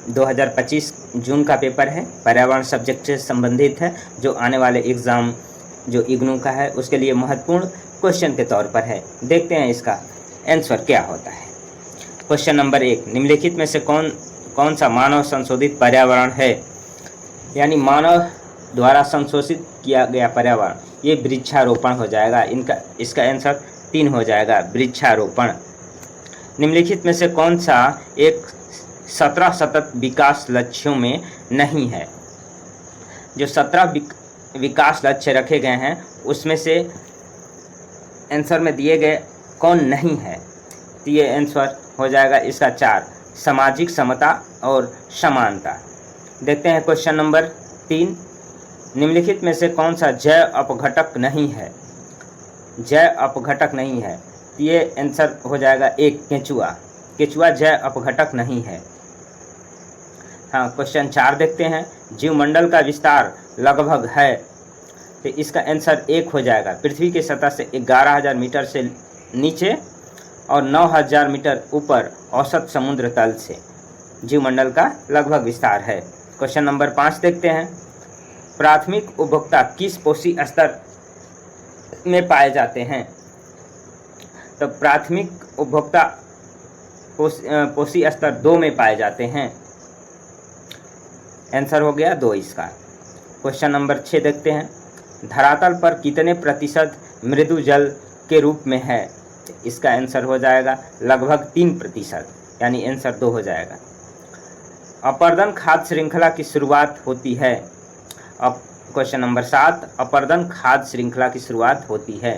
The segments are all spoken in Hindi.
2025 जून का पेपर है, पर्यावरण सब्जेक्ट से संबंधित है, जो आने वाले एग्ज़ाम जो इग्नू का है उसके लिए महत्वपूर्ण क्वेश्चन के तौर पर है। देखते हैं इसका आंसर क्या होता है। क्वेश्चन नंबर 1, निम्नलिखित में से कौन सा मानव संशोधित पर्यावरण है, यानी मानव द्वारा संशोधित किया गया पर्यावरण, ये वृक्षारोपण हो जाएगा। इसका आंसर 3 हो जाएगा, वृक्षारोपण। निम्नलिखित में से कौन सा एक 17 सतत विकास लक्ष्यों में नहीं है? जो 17 विकास लक्ष्य रखे गए हैं उसमें से आंसर में दिए गए कौन नहीं है? तो ये आंसर हो जाएगा इसका 4, सामाजिक समता और समानता। देखते हैं क्वेश्चन नंबर 3, निम्नलिखित में से कौन सा जैव अपघटक नहीं है? जैव अपघटक नहीं है, ये आंसर हो जाएगा 1, केंचुआ। केंचुआ जैव अपघटक नहीं है। हाँ, क्वेश्चन 4 देखते हैं, जीवमंडल का विस्तार लगभग है, तो इसका आंसर 1 हो जाएगा, पृथ्वी की सतह से 11,000 मीटर से नीचे और 9,000 मीटर ऊपर औसत समुद्र तल से जीवमंडल का लगभग विस्तार है। क्वेश्चन नंबर 5 देखते हैं, प्राथमिक उपभोक्ता किस पोषी स्तर में पाए जाते हैं? तो प्राथमिक उपभोक्ता पोषी स्तर 2 में पाए जाते हैं। आंसर हो गया 2 इसका। क्वेश्चन नंबर 6 देखते हैं, धरातल पर कितने प्रतिशत मृदु जल के रूप में है? इसका आंसर हो जाएगा लगभग 3%, यानी आंसर 2 हो जाएगा। अपर्दन खाद्य श्रृंखला की शुरुआत होती है। अब क्वेश्चन नंबर 7, अपर्दन खाद्य श्रृंखला की शुरुआत होती है,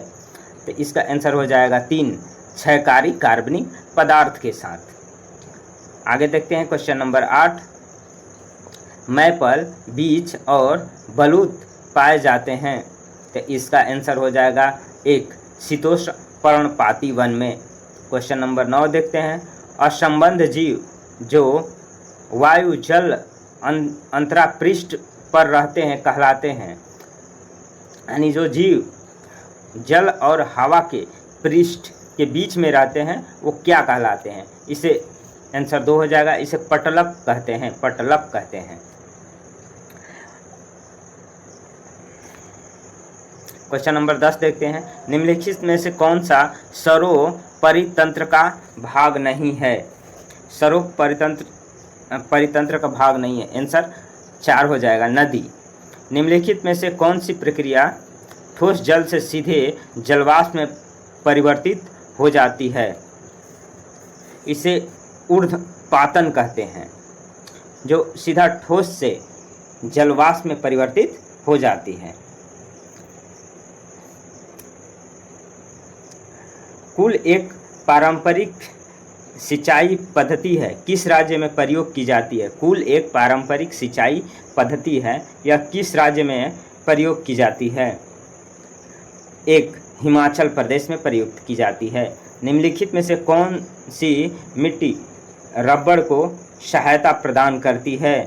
तो इसका आंसर हो जाएगा 3, क्षयकारी कार्बनिक पदार्थ के साथ। आगे देखते हैं क्वेश्चन नंबर 8, मैपल, बीच और बलूत पाए जाते हैं, तो इसका आंसर हो जाएगा 1, शीतोष्ण पर्णपाती वन में। क्वेश्चन नंबर 9 देखते हैं, असंबद्ध जीव जो वायु जल अंतरापृष्ठ पर रहते हैं कहलाते हैं, यानी जो जीव जल और हवा के पृष्ठ के बीच में रहते हैं वो क्या कहलाते हैं? इसे आंसर 2 हो जाएगा, इसे पटलक कहते हैं, पटलक कहते हैं। क्वेश्चन नंबर 10 देखते हैं, निम्नलिखित में से कौन सा सरोपरितंत्र का भाग नहीं है? परितंत्र का भाग नहीं है, आंसर 4 हो जाएगा, नदी। निम्नलिखित में से कौन सी प्रक्रिया ठोस जल से सीधे जलवाष्प में परिवर्तित हो जाती है? इसे ऊर्ध्वपातन कहते हैं, जो सीधा ठोस से जलवाष्प में परिवर्तित हो जाती है। कुल एक पारंपरिक सिंचाई पद्धति है, किस राज्य में प्रयोग की जाती है? कुल एक पारंपरिक सिंचाई पद्धति है, यह किस राज्य में प्रयोग की जाती है? 1, हिमाचल प्रदेश में प्रयुक्त की जाती है। निम्नलिखित में से कौन सी मिट्टी रबड़ को सहायता प्रदान करती है?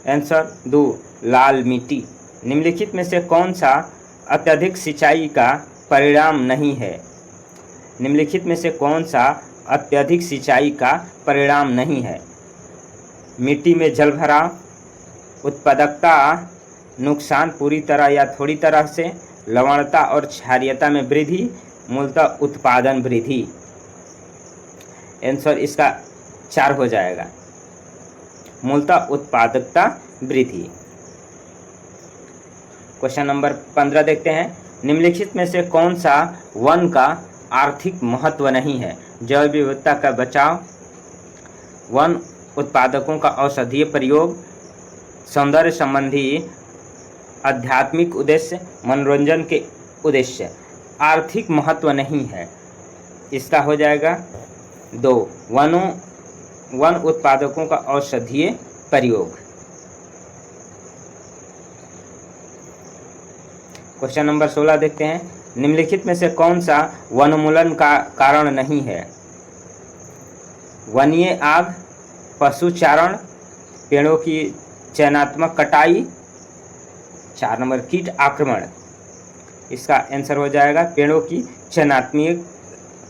आंसर 2, लाल मिट्टी। निम्नलिखित में से कौन सा अत्यधिक सिंचाई का परिणाम नहीं है? निम्नलिखित में से कौन सा अत्यधिक सिंचाई का परिणाम नहीं है? मिट्टी में जलभराव, उत्पादकता नुकसान पूरी तरह या थोड़ी तरह से, लवणता और क्षारीयता में वृद्धि, मूलतः उत्पादन वृद्धि। आंसर इसका 4 हो जाएगा, मूलतः उत्पादकता वृद्धि। क्वेश्चन नंबर 15 देखते हैं, निम्नलिखित में से कौन सा वन का आर्थिक महत्व नहीं है? जैव विविधता का बचाव, वन उत्पादकों का औषधीय प्रयोग, सौंदर्य संबंधी आध्यात्मिक उद्देश्य, मनोरंजन के उद्देश्य। आर्थिक महत्व नहीं है, इसका हो जाएगा 2, वन उत्पादकों का औषधीय प्रयोग। क्वेश्चन नंबर 16 देखते हैं, निम्नलिखित में से कौन सा वनोन्मूलन का कारण नहीं है? वन्य आग, पशुचारण, पेड़ों की चयनात्मक कटाई, 4 नंबर कीट आक्रमण। इसका आंसर हो जाएगा पेड़ों की चयनात्मक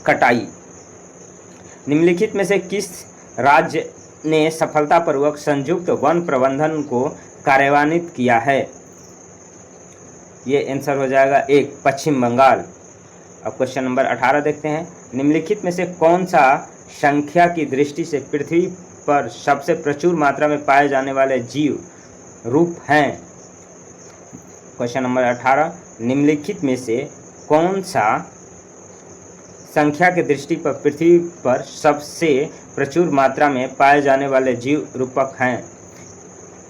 कटाई। निम्नलिखित में से किस राज्य ने सफलतापूर्वक संयुक्त वन प्रबंधन को कार्यान्वित किया है? ये आंसर हो जाएगा 1 पश्चिम बंगाल। अब क्वेश्चन नंबर 18 देखते हैं। निम्नलिखित में से कौन सा संख्या की दृष्टि से पृथ्वी पर सबसे प्रचुर मात्रा में पाए जाने वाले जीव रूप हैं? क्वेश्चन नंबर 18, निम्नलिखित में से कौन सा संख्या की दृष्टि पर पृथ्वी पर सबसे प्रचुर मात्रा में पाए जाने वाले जीव रूपक हैं?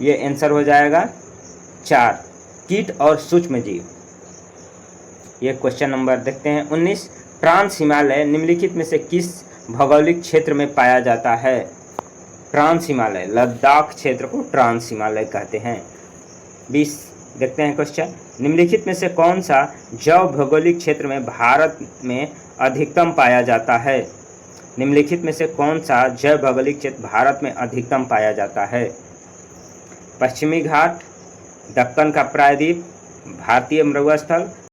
ये आंसर हो जाएगा 4 कीट और सूक्ष्म जीव। ये क्वेश्चन नंबर देखते हैं 19, ट्रांस हिमालय निम्नलिखित में से किस भौगोलिक क्षेत्र में पाया जाता है? ट्रांस हिमालय, लद्दाख क्षेत्र को ट्रांस हिमालय कहते हैं। 20 देखते हैं क्वेश्चन, निम्नलिखित में से कौन सा जैव भौगोलिक क्षेत्र में भारत में अधिकतम पाया जाता है? निम्नलिखित में से कौन सा जैव भौगोलिक क्षेत्र भारत में अधिकतम पाया जाता है? पश्चिमी घाट, दक्कन का प्रायद्वीप, भारतीय मृगस्थल,